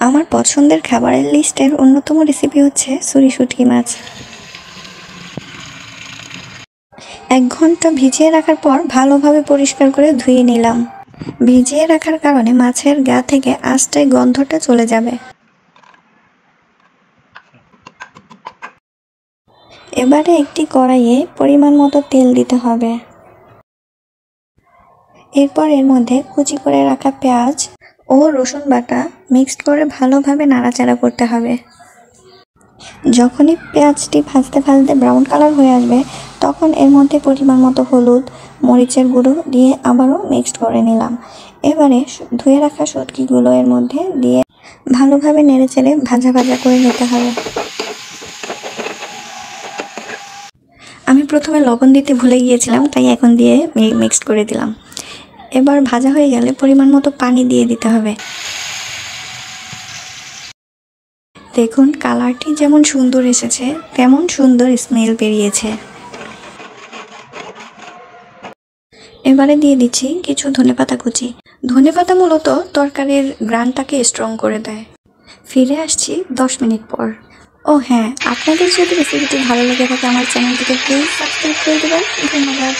আমার পছন্দের খাবারের লিস্টের অন্যতম রেসিপি হচ্ছে ছুরি শুটকি মাছ। 1 ঘন্টা ভিজিয়ে রাখার পর ভালোভাবে পরিষ্কার করে ধুয়ে নিলাম। ভিজিয়ে রাখার কারণে মাছের গা থেকে আস্তে গন্ধটা চলে যাবে। এবারে একটি কড়াইয়ে পরিমাণ মতো তেল দিতে হবে। এরপর এর মধ্যে কুচি করে রাখা পেঁয়াজ ও রসুন বাটা মিক্সড করে ভালোভাবে নাড়াচাড়া করতে হবে। যখনই পেঁয়াজটি ভাজতে ভাজতে ব্রাউন কালার হয়ে আসবে, তখন এর মধ্যে পরিমাণ মতো হলুদ, মরিচের গুঁড়ো দিয়ে আবারও মিক্সড করে নিলাম। এবারে ধুয়ে রাখা শুটকিগুলো এর মধ্যে দিয়ে ভালোভাবে নেড়েচেড়ে ভাজা ভাজা করে নিতে হবে। আমি প্রথমে লবণ দিতে ভুলে গিয়েছিলাম, তাই এখন দিয়ে মিক্সড করে দিলাম। এবার ভাজা হয়ে গেলে পরিমাণ মতো পানি দিয়ে দিতে হবে। দেখুন কালারটি যেমন সুন্দর এসেছে, তেমন সুন্দর স্মেল বেরিয়েছে। এবারে দিয়ে দিচ্ছি কিছু ধনেপাতা কুচি। ধনেপাতা মূলত তরকারির গ্রানটাকে স্ট্রং করে দেয়। ফিরে আসছি 10 মিনিট পর। ও হ্যাঁ, আপনাদের যদি রেসিপিটি ভালো লেগে থাকে আমার চ্যানেলটিকে প্লিজ সাবস্ক্রাইব করে দেবেন। ধন্যবাদ।